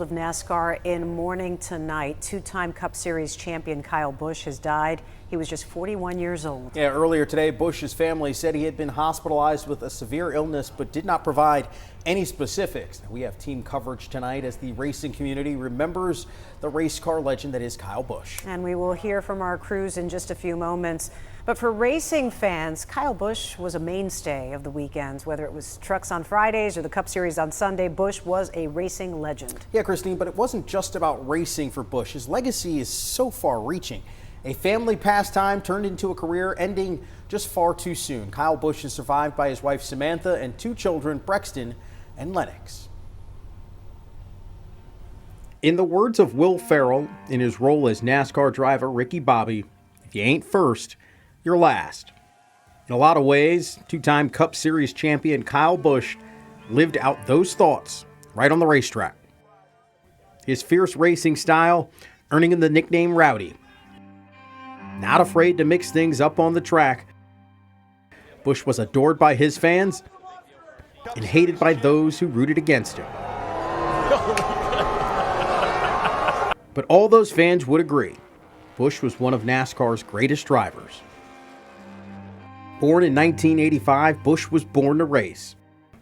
of NASCAR in mourning tonight. Two-time Cup Series champion Kyle Busch has died. He was just 41 years old. Yeah, earlier today, Busch's family said he had been hospitalized with a severe illness, but did not provide any specifics. We have team coverage tonight as the racing community remembers the race car legend that is Kyle Busch. And we will hear from our crews in just a few moments. But for racing fans, Kyle Busch was a mainstay of the weekends. Whether it was trucks on Fridays or the Cup Series on Sunday, Busch was a racing legend. Yeah, Christine, but it wasn't just about racing for Busch. His legacy is so far-reaching. A family pastime turned into a career, ending just far too soon. Kyle Busch is survived by his wife Samantha and two children, Brexton and Lennox. In the words of Will Ferrell in his role as NASCAR driver Ricky Bobby, if you ain't first, you're last. In a lot of ways, two-time Cup Series champion Kyle Busch lived out those thoughts right on the racetrack. His fierce racing style earning him the nickname Rowdy. Not afraid to mix things up on the track, Busch was adored by his fans and hated by those who rooted against him. But all those fans would agree, Busch was one of NASCAR's greatest drivers. Born in 1985, Busch was born to race.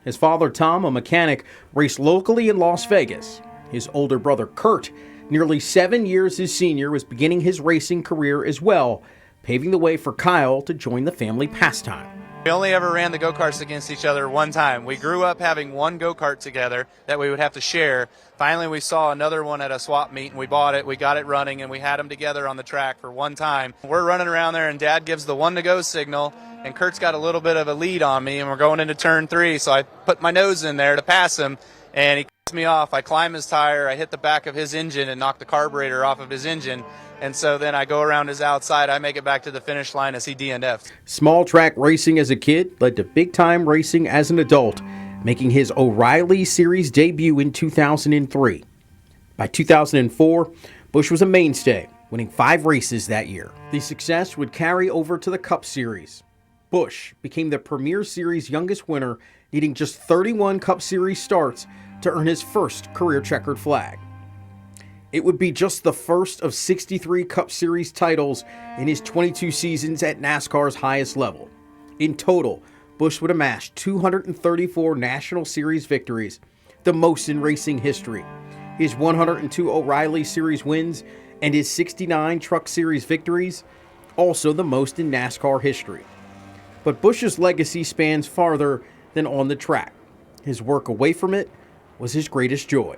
His father, Tom, a mechanic, raced locally in Las Vegas. His older brother, Kurt, nearly 7 years his senior, was beginning his racing career as well, paving the way for Kyle to join the family pastime. We only ever ran the go-karts against each other one time. We grew up having one go-kart together that we would have to share. Finally, we saw another one at a swap meet, and we bought it. We got it running, and we had them together on the track for one time. We're running around there, and Dad gives the one-to-go signal, and Kurt's got a little bit of a lead on me, and we're going into turn 3, so I put my nose in there to pass him, and he cuts me off. I climb his tire, I hit the back of his engine and knock the carburetor off of his engine. And so then I go around his outside. I make it back to the finish line as he DNF'd. Small track racing as a kid led to big-time racing as an adult, making his O'Reilly Series debut in 2003. By 2004, Busch was a mainstay, winning 5 races that year. The success would carry over to the Cup Series. Busch became the Premier Series youngest winner, needing just 31 Cup Series starts to earn his first career checkered flag. It would be just the first of 63 Cup Series titles in his 22 seasons at NASCAR's highest level. In total, Busch would amass 234 National Series victories, the most in racing history. His 102 O'Reilly Series wins and his 69 Truck Series victories, also the most in NASCAR history. But Busch's legacy spans farther than on the track. His work away from it was his greatest joy.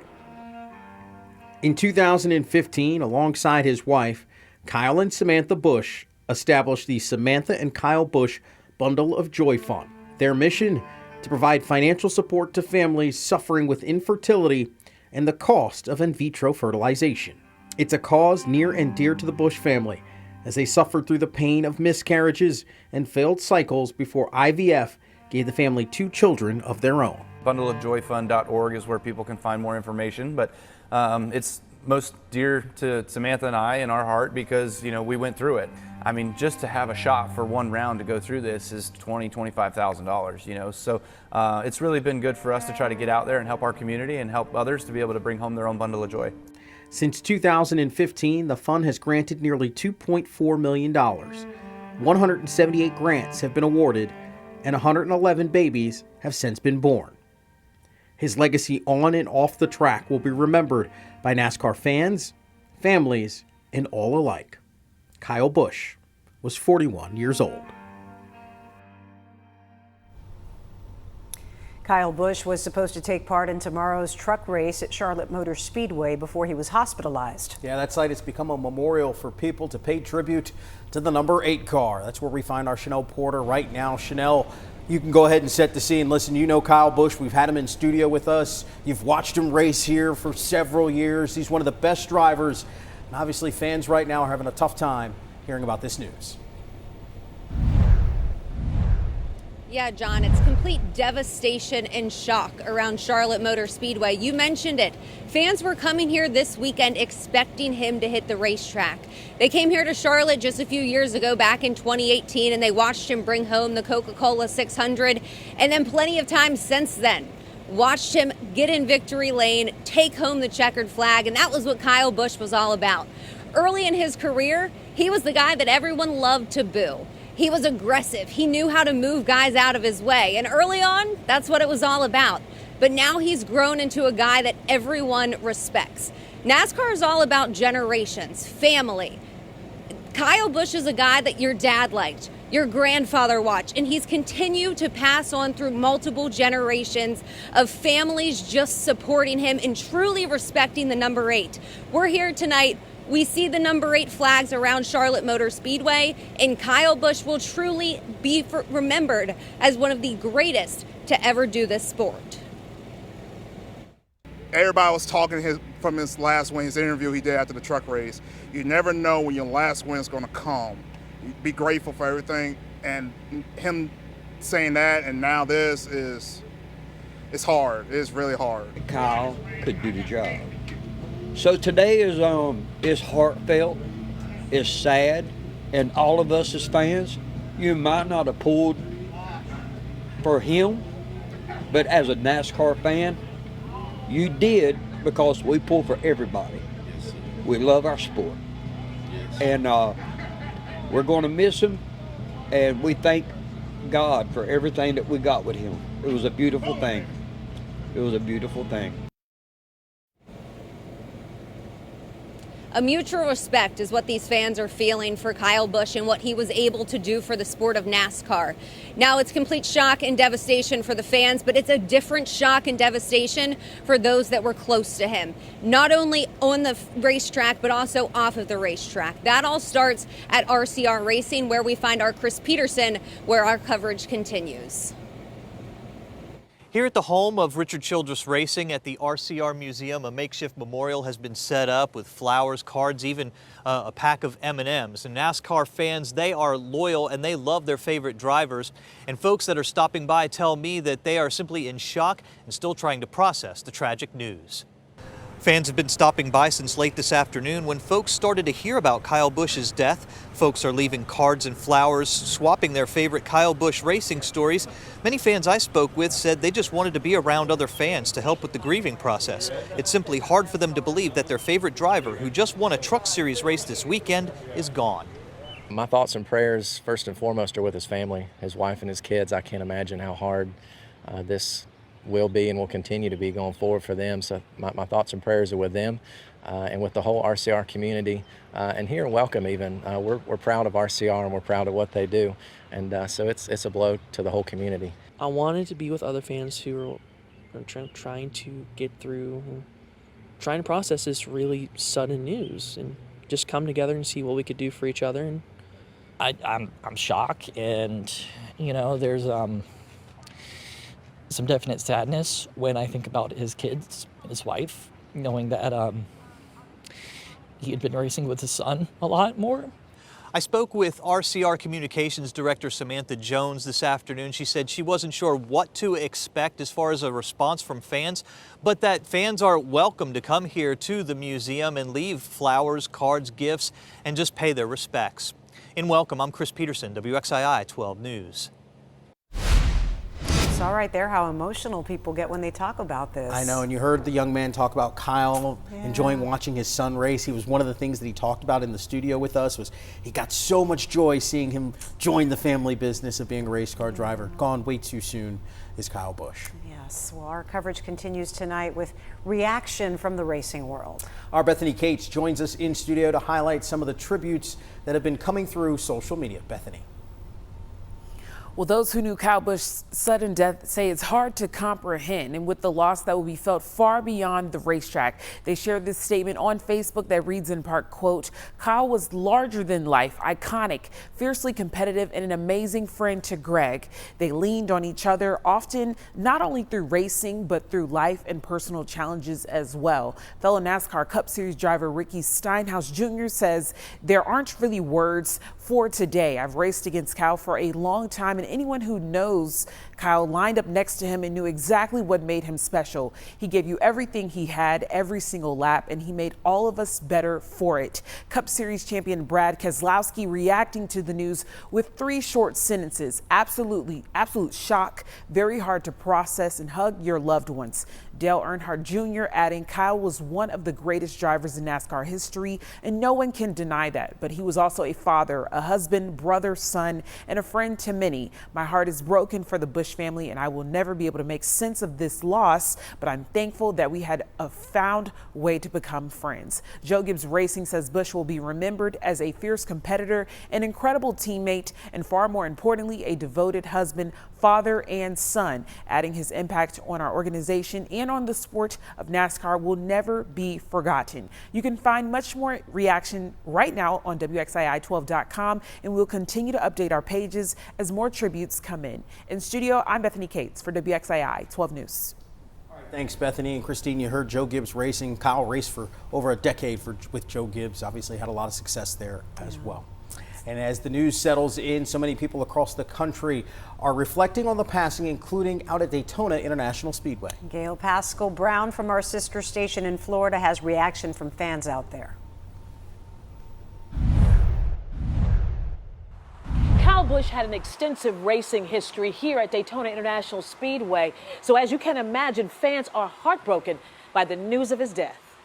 In 2015, alongside his wife, Kyle and Samantha Busch established the Samantha and Kyle Busch Bundle of Joy Fund. Their mission, to provide financial support to families suffering with infertility and the cost of in vitro fertilization. It's a cause near and dear to the Busch family, as they suffered through the pain of miscarriages and failed cycles before IVF gave the family 2 children of their own. Bundleofjoyfund.org is where people can find more information, but it's most dear to Samantha and I in our heart because, you know, we went through it. I mean, just to have a shot for one round to go through this is $25,000, you know, so it's really been good for us to try to get out there and help our community and help others to be able to bring home their own bundle of joy. Since 2015, the fund has granted nearly $2.4 million. 178 grants have been awarded, and 111 babies have since been born. His legacy on and off the track will be remembered by NASCAR fans, families, and all alike. Kyle Busch was 41 years old. Kyle Busch was supposed to take part in tomorrow's truck race at Charlotte Motor Speedway before he was hospitalized. Yeah, that site has become a memorial for people to pay tribute to the number 8 car. That's where we find our Chanel Porter right now. Chanel, you can go ahead and set the scene. Listen, you know Kyle Busch. We've had him in studio with us. You've watched him race here for several years. He's one of the best drivers. And obviously fans right now are having a tough time hearing about this news. Yeah, John, it's complete devastation and shock around Charlotte Motor Speedway. You mentioned it. Fans were coming here this weekend expecting him to hit the racetrack. They came here to Charlotte just a few years ago, back in 2018, and they watched him bring home the Coca-Cola 600, and then plenty of times since then. watched him get in victory lane, take home the checkered flag, and that was what Kyle Busch was all about. Early in his career, he was the guy that everyone loved to boo. He was aggressive. He knew how to move guys out of his way. And early on, that's what it was all about. But now he's grown into a guy that everyone respects. NASCAR is all about generations, family. Kyle Busch is a guy that your dad liked, your grandfather watched, and he's continued to pass on through multiple generations of families just supporting him and truly respecting the number 8. We're here tonight. We see the number 8 flags around Charlotte Motor Speedway, and Kyle Busch will truly be remembered as one of the greatest to ever do this sport. Everybody was talking from his last win, his interview he did after the truck race. You never know when your last win is going to come. Be grateful for everything, and him saying that and now this it's hard. It's really hard. Kyle could do the job. So today is heartfelt, is sad, and all of us as fans, you might not have pulled for him, but as a NASCAR fan, you did, because we pull for everybody. We love our sport. And we're going to miss him, and we thank God for everything that we got with him. It was a beautiful thing. It was a beautiful thing. A mutual respect is what these fans are feeling for Kyle Busch and what he was able to do for the sport of NASCAR. Now it's complete shock and devastation for the fans, but it's a different shock and devastation for those that were close to him. Not only on the racetrack, but also off of the racetrack. That all starts at RCR Racing, where we find our Chris Peterson, where our coverage continues. Here at the home of Richard Childress Racing at the RCR Museum, a makeshift memorial has been set up with flowers, cards, even a pack of M&Ms. And NASCAR fans, they are loyal and they love their favorite drivers. And folks that are stopping by tell me that they are simply in shock and still trying to process the tragic news. Fans have been stopping by since late this afternoon when folks started to hear about Kyle Busch's death. Folks are leaving cards and flowers, swapping their favorite Kyle Busch racing stories. Many fans I spoke with said they just wanted to be around other fans to help with the grieving process. It's simply hard for them to believe that their favorite driver, who just won a Truck Series race this weekend, is gone. My thoughts and prayers, first and foremost, are with his family, his wife and his kids. I can't imagine how hard this will be and will continue to be going forward for them. So my thoughts and prayers are with them and with the whole RCR community and here in Welcome even. We're proud of RCR and we're proud of what they do, and so it's a blow to the whole community. I wanted to be with other fans who are trying to get through, trying to process this really sudden news and just come together and see what we could do for each other. And I'm shocked, and there's some definite sadness when I think about his kids and his wife, knowing that he had been racing with his son a lot more. I spoke with RCR Communications Director Samantha Jones this afternoon. She said she wasn't sure what to expect as far as a response from fans, but that fans are welcome to come here to the museum and leave flowers, cards, gifts, and just pay their respects. In Welcome, I'm Chris Peterson, WXII 12 News. All right there, how emotional people get when they talk about this. I know, and you heard the young man talk about Kyle enjoying watching his son race. He was one of the things that he talked about in the studio with us was he got so much joy seeing him join the family business of being a race car driver. Gone way too soon is Kyle Busch. Yes, well, our coverage continues tonight with reaction from the racing world. Our Bethany Cates joins us in studio to highlight some of the tributes that have been coming through social media. Bethany. Well, those who knew Kyle Busch's sudden death say it's hard to comprehend, and with the loss that will be felt far beyond the racetrack. They shared this statement on Facebook that reads in part, quote, "Kyle was larger than life, iconic, fiercely competitive, and an amazing friend to Greg. They leaned on each other often, not only through racing, but through life and personal challenges as well." Fellow NASCAR Cup Series driver Ricky Stenhouse Jr. says, "There aren't really words for today. I've raced against Kyle for a long time, and anyone who knows Kyle lined up next to him and knew exactly what made him special. He gave you everything he had every single lap, and he made all of us better for it. Cup Series champion Brad Keselowski reacting to the news with 3 short sentences. Absolute shock, very hard to process, and hug your loved ones. Dale Earnhardt Jr. adding, Kyle was one of the greatest drivers in NASCAR history, and no one can deny that. But he was also a father, a husband, brother, son, and a friend to many. My heart is broken for the Busch family, and I will never be able to make sense of this loss, but I'm thankful that we had a found way to become friends. Joe Gibbs Racing says Busch will be remembered as a fierce competitor, an incredible teammate, and far more importantly, a devoted husband, father, and son. Adding his impact on our organization and on the sport of NASCAR will never be forgotten. You can find much more reaction right now on WXII12.com, and we'll continue to update our pages as more tributes come in. In studio, I'm Bethany Cates for WXII 12 News. Thanks, Bethany and Christine. You heard Joe Gibbs Racing. Kyle raced for over a decade with Joe Gibbs. Obviously had a lot of success there as well. And as the news settles in, so many people across the country are reflecting on the passing, including out at Daytona International Speedway. Gail Pascal Brown from our sister station in Florida has reaction from fans out there. Kyle Busch had an extensive racing history here at Daytona International Speedway. So as you can imagine, fans are heartbroken by the news of his death.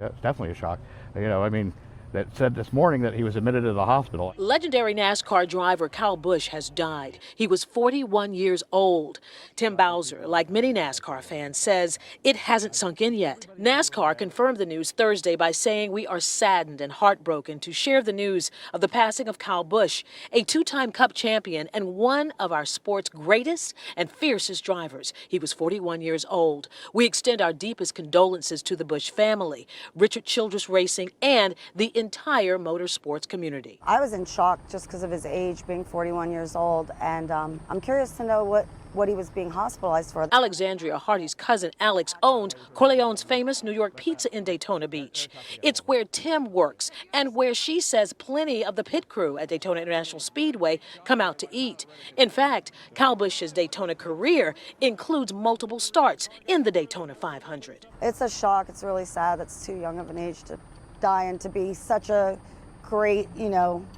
That's definitely a shock. You know, I mean, that said this morning that he was admitted to the hospital. Legendary NASCAR driver Kyle Busch has died. He was 41 years old. Tim Bowser, like many NASCAR fans, says it hasn't sunk in yet. NASCAR confirmed the news Thursday by saying, we are saddened and heartbroken to share the news of the passing of Kyle Busch, a 2-time Cup champion and one of our sport's greatest and fiercest drivers. He was 41 years old. We extend our deepest condolences to the Busch family, Richard Childress Racing, and the entire motorsports community. I was in shock just because of his age, being 41 years old, and I'm curious to know what he was being hospitalized for. Alexandria Hardy's cousin Alex owns Corleone's famous New York Pizza in Daytona Beach. It's where Tim works and where she says plenty of the pit crew at Daytona International Speedway come out to eat. In fact, Kyle Busch's Daytona career includes multiple starts in the Daytona 500. It's a shock. It's really sad. That's too young of an age to die and to be such a great,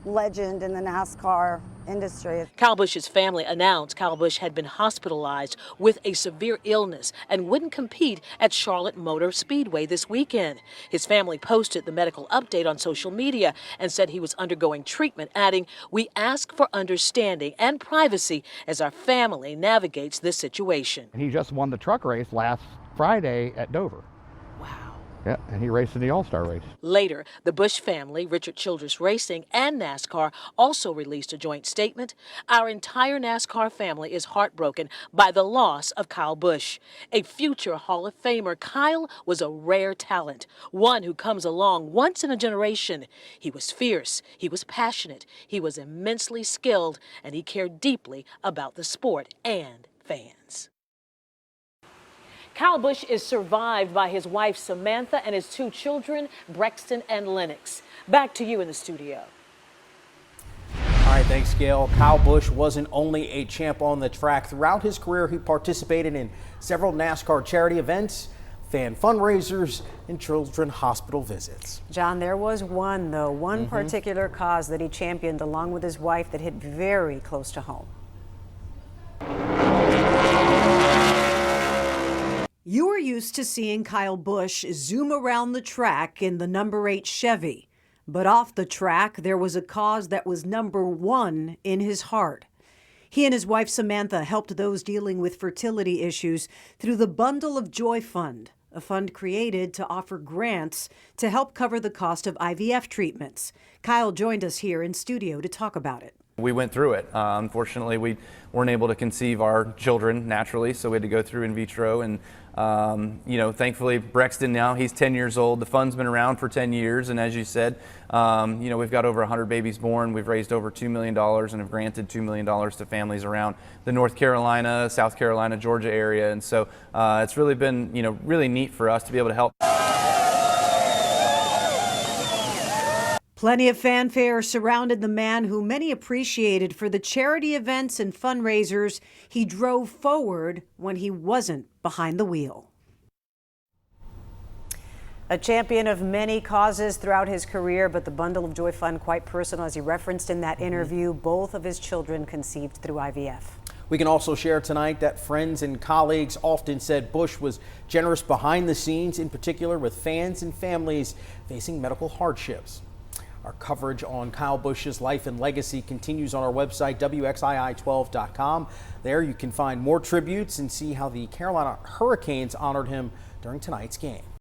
legend in the NASCAR industry. Kyle Busch's family announced Kyle Busch had been hospitalized with a severe illness and wouldn't compete at Charlotte Motor Speedway this weekend. His family posted the medical update on social media and said he was undergoing treatment, adding, we ask for understanding and privacy as our family navigates this situation. He just won the truck race last Friday at Dover. Yeah, and he raced in the All-Star race. Later, the Busch family, Richard Childress Racing, and NASCAR also released a joint statement. Our entire NASCAR family is heartbroken by the loss of Kyle Busch. A future Hall of Famer, Kyle was a rare talent, one who comes along once in a generation. He was fierce, he was passionate, he was immensely skilled, and he cared deeply about the sport and fans. Kyle Busch is survived by his wife Samantha and his 2 children, Brexton and Lennox. Back to you in the studio. All right, thanks, Gail. Kyle Busch wasn't only a champ on the track. Throughout his career, he participated in several NASCAR charity events, fan fundraisers, and children hospital visits. John, there was one, though, one particular cause that he championed along with his wife that hit very close to home. You are used to seeing Kyle Busch zoom around the track in the number 8 Chevy. But off the track, there was a cause that was number 1 in his heart. He and his wife Samantha helped those dealing with fertility issues through the Bundle of Joy Fund, a fund created to offer grants to help cover the cost of IVF treatments. Kyle joined us here in studio to talk about it. We went through it. Unfortunately, we weren't able to conceive our children naturally, so we had to go through in vitro. And thankfully, Brexton now, he's 10 years old. The fund's been around for 10 years, and as you said, we've got over 100 babies born. We've raised over $2 million and have granted $2 million to families around the North Carolina, South Carolina, Georgia area. And so it's really been, really neat for us to be able to help. Plenty of fanfare surrounded the man who many appreciated for the charity events and fundraisers he drove forward when he wasn't behind the wheel. A champion of many causes throughout his career, but the Bundle of Joy Fund quite personal, as he referenced in that interview. Both of his children conceived through IVF. We can also share tonight that friends and colleagues often said Busch was generous behind the scenes, in particular with fans and families facing medical hardships. Our coverage on Kyle Busch's life and legacy continues on our website, WXII12.com. There you can find more tributes and see how the Carolina Hurricanes honored him during tonight's game.